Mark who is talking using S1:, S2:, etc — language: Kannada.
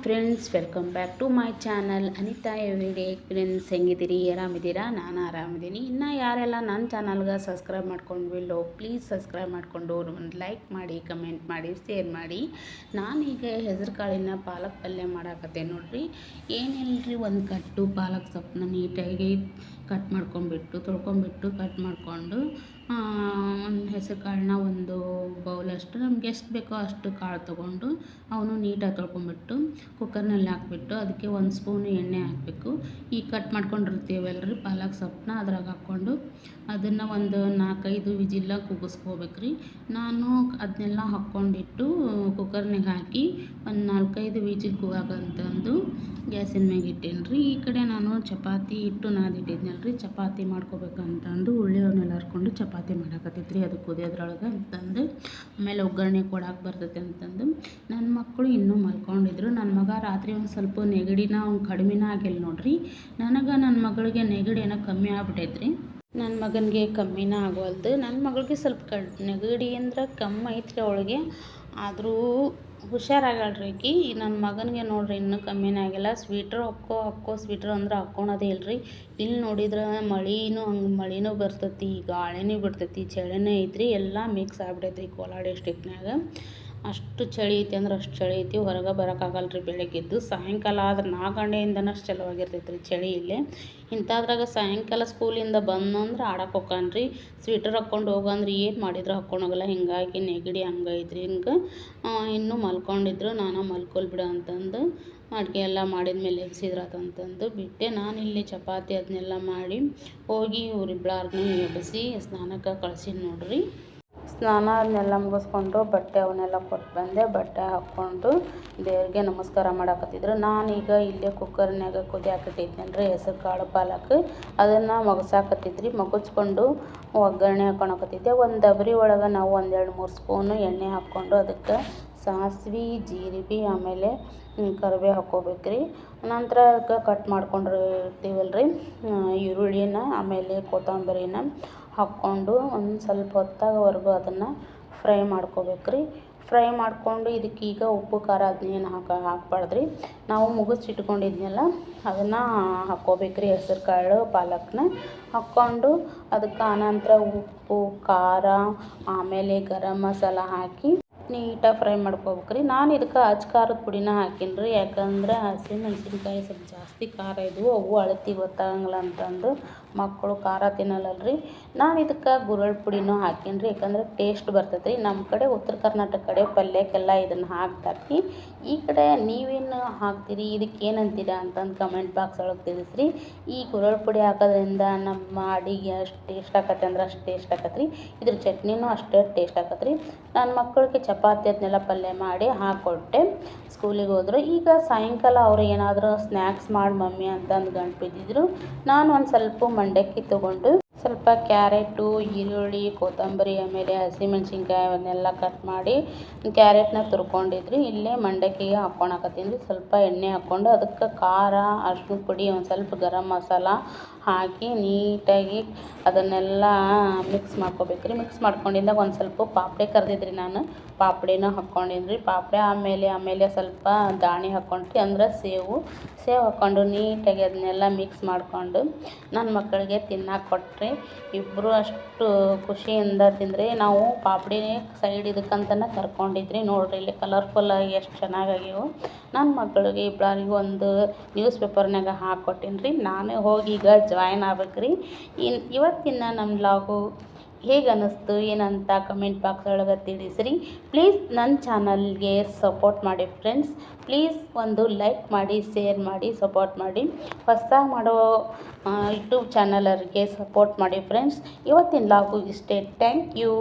S1: Friends, welcome back to my channel Anita everyday. Friends, ಹೆಂಗಿದ್ದೀರಿ? ಆರಾಮಿದ್ದೀರಾ? ನಾನು ಆರಾಮಿದ್ದೀನಿ. ಇನ್ನು ಯಾರೆಲ್ಲ ನನ್ನ ಚಾನಲ್ಗೆ ಸಬ್ಸ್ಕ್ರೈಬ್ ಮಾಡ್ಕೊಂಡ್ವಿಲ್ಲೋ ಪ್ಲೀಸ್ ಸಬ್ಸ್ಕ್ರೈಬ್ ಮಾಡಿಕೊಂಡು ಒಂದು ಲೈಕ್ ಮಾಡಿ, ಕಮೆಂಟ್ ಮಾಡಿ, ಶೇರ್ ಮಾಡಿ. ನಾನೀಗ ಹೆಸರು ಕಾಳಿನ ಪಾಲಕ್ ಪಲ್ಯ ಮಾಡಾಕತ್ತೆ ನೋಡ್ರಿ. ಏನಿಲ್ಲರಿ, ಒಂದು ಕಟ್ಟು ಪಾಲಕ್ ಸೊಪ್ಪನ್ನ ನೀಟಾಗಿ ಕಟ್ ಮಾಡ್ಕೊಂಬಿಟ್ಟು ತೊಳ್ಕೊಂಬಿಟ್ಟು ಕಟ್ ಮಾಡಿಕೊಂಡು ಒಂದು ಹೆಸರು ಕಾಳನ್ನ ಒಂದು ಬೌಲಷ್ಟು ನಮ್ಗೆ ಎಷ್ಟು ಬೇಕೋ ಅಷ್ಟು ಕಾಳು ತೊಗೊಂಡು ಅವನು ನೀಟಾಗಿ ತೊಳ್ಕೊಂಬಿಟ್ಟು ಕುಕ್ಕರ್ನಲ್ಲಿ ಹಾಕ್ಬಿಟ್ಟು ಅದಕ್ಕೆ ಒಂದು ಸ್ಪೂನು ಎಣ್ಣೆ ಹಾಕಬೇಕು. ಈ ಕಟ್ ಮಾಡ್ಕೊಂಡಿರ್ತೀವಲ್ರಿ ಪಾಲಕ್ ಸೊಪ್ಪನ್ನ ಅದ್ರಾಗ ಹಾಕ್ಕೊಂಡು ಅದನ್ನು ಒಂದು 4-5 ವಿಜಿಲ್ಲ ಕೂಗಿಸ್ಕೋಬೇಕ್ರಿ. ನಾನು ಅದನ್ನೆಲ್ಲ ಹಾಕ್ಕೊಂಡಿಟ್ಟು ಕುಕ್ಕರ್ನಾಗ ಹಾಕಿ ಒಂದು 4-5 ವಿಜಿಲ್ ಕೂಗಾಕಂತಂದು ಗ್ಯಾಸಿನ ಮ್ಯಾಗ ಇಟ್ಟೇನಿ ರೀ. ಈ ಕಡೆ ನಾನು ಚಪಾತಿ ಹಿಟ್ಟು ನಾದಿಟ್ಟಿದ್ನಲ್ರಿ, ಚಪಾತಿ ಮಾಡ್ಕೋಬೇಕಂತಂದು ಉಳ್ಳಿಯವನ್ನೆಲ್ಲ ಹರ್ಕೊಂಡು ಚಪಾತಿ ಮಾಡಾಕತ್ತೈತ್ರಿ. ಅದು ಕುದಿಯೋದ್ರೊಳಗೆ ಅಂತಂದು ಆಮೇಲೆ ಒಗ್ಗರಣೆ ಕೊಡಕ್ಕೆ ಬರ್ತೈತೆ ಅಂತಂದು ನನ್ನ ಮಕ್ಕಳು ಇನ್ನೂ ಮಲ್ಕೊಂಡಿದ್ರು. ನನ್ನ ಮಗ ರಾತ್ರಿ ಒಂದು ಸ್ವಲ್ಪ ನೆಗಡಿನ ಅವ್ನು ಕಡಿಮೆನ ಆಗಿಲ್ಲ ನೋಡ್ರಿ. ನನಗೆ ನನ್ನ ಮಗಳಿಗೆ ನೆಗಡಿ ಏನೋ ಕಮ್ಮಿ ಆಗ್ಬಿಟ್ಟೈತ್ರಿ. ನನ್ನ ಮಗನಿಗೆ ಕಮ್ಮಿನ ಆಗೋಲ್ದು. ನನ್ನ ಮಗಳಿಗೆ ಸ್ವಲ್ಪ ನೆಗಡಿ ಅಂದ್ರೆ ಕಮ್ಮಿ ಐತ್ರಿ ಅವಳಿಗೆ, ಆದರೂ ಹುಷಾರಾಗಳ್ರಿ ಆಕಿ. ನನ್ನ ಮಗನಿಗೆ ನೋಡ್ರಿ ಇನ್ನೂ ಕಮ್ಮಿನೇ ಆಗಿಲ್ಲ. ಸ್ವೆಟ್ರ್ ಹಾಕ್ಕೋ ಸ್ವೆಟ್ರ್ ಅಂದ್ರೆ ಹಾಕ್ಕೊಳೋದೇ ಇಲ್ರಿ. ಇಲ್ಲಿ ನೋಡಿದ್ರೆ ಮಳಿನೂ ಬರ್ತೈತಿ, ಗಾಳಿನೂ ಬಿಡ್ತೈತಿ, ಚಳಿನೂ ಐತ್ರಿ. ಎಲ್ಲ ಮಿಕ್ಸ್ ಆಗ್ಬಿಟ್ಟೈತ್ರಿ ಕೋಲಾರ ಡಿಸ್ಟ್ರಿಕ್ನಾಗ. ಅಷ್ಟು ಚಳಿ ಐತಿ ಅಂದ್ರೆ ಅಷ್ಟು ಚಳಿ ಐತಿ, ಹೊರಗೆ ಬರೋಕ್ಕಾಗಲ್ರಿ. ಬೆಳಗ್ಗೆದ್ದು ಸಾಯಂಕಾಲ ಆದ್ರೆ 4 ಗಂಟೆಯಿಂದನೂ ಅಷ್ಟು ಚಲೋವಾಗಿರ್ತೈತೆ ರೀ ಚಳಿ ಇಲ್ಲೇ. ಇಂಥದ್ರಾಗ ಸಾಯಂಕಾಲ ಸ್ಕೂಲಿಂದ ಬಂದಂದ್ರೆ ಆಡಕ್ಕೆ ಹೋಗ್ಕನ್ರಿ. ಸ್ವೆಟರ್ ಹಾಕ್ಕೊಂಡು ಹೋಗಂದ್ರೆ ಏನು ಮಾಡಿದ್ರು ಹಾಕ್ಕೊಂಡೋಗಲ್ಲ. ಹಿಂಗಾಗಿ ನೆಗಡಿ ಹಂಗೈತ್ರಿ. ಹಿಂಗೆ ಇನ್ನೂ ಮಲ್ಕೊಂಡಿದ್ರು. ನಾನು ಮಲ್ಕೊಲ್ಬಿಡ ಅಂತಂದು ಅಡುಗೆ ಎಲ್ಲ ಮಾಡಿದ್ಮೇಲೆ ಎಬ್ಸಿದ್ರಾತಂತಂದು ಬಿಟ್ಟೆ. ನಾನಿಲ್ಲಿ ಚಪಾತಿ ಅದನ್ನೆಲ್ಲ ಮಾಡಿ ಹೋಗಿ ಇವರಿಬ್ಬಳಾರನ್ನೂ ಎಬ್ಬಿಸಿ ಸ್ನಾನಕ್ಕೆ ಕಳ್ಸೀನಿ ನೋಡ್ರಿ. ಸ್ನಾನ ಅದನ್ನೆಲ್ಲ ಮುಗಿಸ್ಕೊಂಡು ಬಟ್ಟೆ ಅವನ್ನೆಲ್ಲ ಕೊಟ್ಟು ಬಂದೆ. ಬಟ್ಟೆ ಹಾಕ್ಕೊಂಡು ದೇವ್ರಿಗೆ ನಮಸ್ಕಾರ ಮಾಡಾಕತ್ತಿದ್ರು. ನಾನೀಗ ಇಲ್ಲೇ ಕುಕ್ಕರ್ನಾಗ ಕುದಿಯಾಕಿಟ್ಟಿದ್ನಲ್ರಿ ಹೆಸರು ಕಾಳು ಪಾಲಕ್, ಅದನ್ನು ಮಗಸಾಕತ್ತಿದ್ರಿ. ಮಗುಚ್ಕೊಂಡು ಒಗ್ಗರಣೆ ಹಾಕ್ಕೊಳಕತ್ತಿದ್ದೆ. ಒಂದು ಡಬರಿ ಒಳಗೆ ನಾವು 1-2-3 ಸ್ಪೂನು ಎಣ್ಣೆ ಹಾಕ್ಕೊಂಡು ಅದಕ್ಕೆ ಸಾಸಿವೆ, ಜೀರಿಗೆ, ಆಮೇಲೆ ಕರಿಬೇವು ಹಾಕ್ಕೋಬೇಕ್ರಿ. ನಂತರ ಅದಕ್ಕೆ ಕಟ್ ಮಾಡ್ಕೊಂಡಿರ್ತೀವಲ್ರಿ ಈರುಳ್ಳಿನ ಆಮೇಲೆ ಕೊತ್ತಂಬರಿನ ಹಾಕ್ಕೊಂಡು ಒಂದು ಸ್ವಲ್ಪ ಹೊತ್ತಾಗವರೆಗೂ ಅದನ್ನು ಫ್ರೈ ಮಾಡ್ಕೋಬೇಕ್ರಿ. ಫ್ರೈ ಮಾಡಿಕೊಂಡು ಇದಕ್ಕೀಗ ಉಪ್ಪು ಖಾರ ಅದನ್ನೇನು ಹಾಕ್ಬಾರ್ದ್ರಿ. ನಾವು ಮುಗಿಸಿಟ್ಕೊಂಡಿದ್ನೆಲ್ಲ ಅದನ್ನು ಹಾಕ್ಕೋಬೇಕ್ರಿ. ಹೆಸರು ಕಾಳು ಪಾಲಕ್ನ ಹಾಕ್ಕೊಂಡು ಅದಕ್ಕೆ ಆನಂತರ ಉಪ್ಪು, ಖಾರ, ಆಮೇಲೆ ಗರಂ ಮಸಾಲ ಹಾಕಿ ನೀಟಾಗಿ ಫ್ರೈ ಮಾಡ್ಕೋಬೇಕ್ರಿ. ನಾನು ಇದಕ್ಕೆ ಖಾರದ ಪುಡಿನ ಹಾಕೀನಿ ರೀ. ಯಾಕಂದ್ರೆ ಹಸಿಮೆಣ್ಸಿನ್ಕಾಯಿ ಸ್ವಲ್ಪ ಜಾಸ್ತಿ ಖಾರ ಇದ್ವು, ಅವು ಅಳತಿ ಗೊತ್ತಾಗಂಗಿಲ್ಲ ಅಂತಂದು ಮಕ್ಕಳು ಖಾರ ತಿನ್ನಲ್ಲಲ್ರಿ. ನಾನು ಇದಕ್ಕೆ ಗುರಳ್ ಪುಡಿನೂ ಹಾಕೀನಿ ರೀ. ಯಾಕಂದ್ರೆ ಟೇಸ್ಟ್ ಬರ್ತೈತೆ ರೀ. ನಮ್ಮ ಕಡೆ ಉತ್ತರ ಕರ್ನಾಟಕ ಕಡೆ ಪಲ್ಯಕ್ಕೆಲ್ಲ ಇದನ್ನು ಹಾಕ್ತಾರೆ. ಈ ಕಡೆ ನೀವೇನು ಹಾಕ್ತೀರಿ, ಇದಕ್ಕೆ ಏನಂತೀರಾ ಅಂತಂದು ಕಮೆಂಟ್ ಬಾಕ್ಸ್ ಒಳಗೆ ತಿಳಿಸ್ರಿ. ಈ ಗುರಳ್ ಪುಡಿ ಹಾಕೋದ್ರಿಂದ ನಮ್ಮ ಅಡಿಗೆ ಅಷ್ಟು ಟೇಸ್ಟ್ ಆಕತ್ತೆ ಅಂದ್ರೆ ಅಷ್ಟು ಟೇಸ್ಟ್ ಆಕತ್ತೆ ರೀ. ಇದ್ರ ಚಟ್ನಿನೂ ಅಷ್ಟೇ ಟೇಸ್ಟ್ ಆಕತ್ತೆ ರೀ. ನನ್ನ ಮಕ್ಕಳಿಗೆ ಚಪಾತಿ ಅದನ್ನೆಲ್ಲ ಪಲ್ಯ ಮಾಡಿ ಹಾಕ್ಕೊಟ್ಟೆ. ಸ್ಕೂಲಿಗೆ ಹೋದ್ರು. ಈಗ ಸಾಯಂಕಾಲ ಅವರು ಏನಾದರೂ ಸ್ನ್ಯಾಕ್ಸ್ ಮಾಡಿ ಮಮ್ಮಿ ಅಂತಂದು ಗಂಟು ಬಿದ್ದಿದ್ರು. ನಾನು ಒಂದು ಸ್ವಲ್ಪ ಮಂಡಕ್ಕಿ ತೊಗೊಂಡು ಸ್ವಲ್ಪ ಕ್ಯಾರೆಟು, ಈರುಳ್ಳಿ, ಕೊತ್ತಂಬರಿ, ಆಮೇಲೆ ಹಸಿಮೆಣ್ಸಿನ್ಕಾಯಿ ಅವನ್ನೆಲ್ಲ ಕಟ್ ಮಾಡಿ ಕ್ಯಾರೆಟ್ನ ತುರ್ಕೊಂಡಿದ್ರಿ. ಇಲ್ಲೇ ಮಂಡಕ್ಕಿಗೆ ಹಾಕ್ಕೊಳಕತ್ತೀನಿ ರೀ. ಸ್ವಲ್ಪ ಎಣ್ಣೆ ಹಾಕ್ಕೊಂಡು ಅದಕ್ಕೆ ಖಾರ, ಅರಿಶಿನ ಪುಡಿ, ಒಂದು ಸ್ವಲ್ಪ ಗರಂ ಮಸಾಲ ಹಾಕಿ ನೀಟಾಗಿ ಅದನ್ನೆಲ್ಲ ಮಿಕ್ಸ್ ಮಾಡ್ಕೋಬೇಕ್ರಿ. ಮಿಕ್ಸ್ ಮಾಡ್ಕೊಂಡಿದ್ದಾಗ ಒಂದು ಸ್ವಲ್ಪ ಪಾಪಡೆ ಕರೆದಿದ್ರಿ. ನಾನು ಪಾಪಡಿನೂ ಹಾಕ್ಕೊಂಡಿದ್ರಿ. ಪಾಪಡೆ ಆಮೇಲೆ ಸ್ವಲ್ಪ ದಾಣಿ ಹಾಕ್ಕೊಂಡ್ರಿ, ಅಂದ್ರೆ ಸೇವು ಹಾಕ್ಕೊಂಡು ನೀಟಾಗಿ ಅದನ್ನೆಲ್ಲ ಮಿಕ್ಸ್ ಮಾಡಿಕೊಂಡು ನನ್ನ ಮಕ್ಕಳಿಗೆ ತಿನ್ನಕ್ಕೆ ಕೊಟ್ಟರೆ ಇಬ್ಬರು ಅಷ್ಟು ಖುಷಿಯಿಂದ ತಿಂದರೆ. ನಾವು ಪಾಪಡಿನೇ ಸೈಡ್ ಇದಕ್ಕಂತನೇ ಕರ್ಕೊಂಡಿದ್ರಿ. ನೋಡಿರಿ ಇಲ್ಲಿ ಕಲರ್ಫುಲ್ಲಾಗಿ ಎಷ್ಟು ಚೆನ್ನಾಗಾಗ್ಯವು. ನನ್ನ ಮಕ್ಕಳಿಗೆ ಇಬ್ಬರಿಗೂ ಒಂದು ನ್ಯೂಸ್ ಪೇಪರ್ನಾಗ ಹಾಕ್ಕೊಟ್ಟೀನಿ ರೀ. ನಾನೇ ಹೋಗಿ ಈಗ ಜಾಯ್ನ್ ಆಗ್ಬೇಕ್ರಿ. ಇವತ್ತಿನ ನಮ್ಮ ವ್ಲಾಗು ಹೇಗೆ ಅನ್ನಿಸ್ತು ಏನಂತ ಕಮೆಂಟ್ ಬಾಕ್ಸ್ ಒಳಗೆ ತಿಳಿಸ್ರಿ. ಪ್ಲೀಸ್ ನನ್ನ ಚಾನಲ್ಗೆ ಸಪೋರ್ಟ್ ಮಾಡಿ ಫ್ರೆಂಡ್ಸ್. ಪ್ಲೀಸ್ ಒಂದು ಲೈಕ್ ಮಾಡಿ, ಶೇರ್ ಮಾಡಿ, ಸಪೋರ್ಟ್ ಮಾಡಿ. ಹೊಸದಾಗಿ ಮಾಡೋ ಯೂಟ್ಯೂಬ್ ಚಾನಲರಿಗೆ ಸಪೋರ್ಟ್ ಮಾಡಿ ಫ್ರೆಂಡ್ಸ್. ಇವತ್ತಿನ ವ್ಲಾಗು ಇಷ್ಟೇ. Thank you.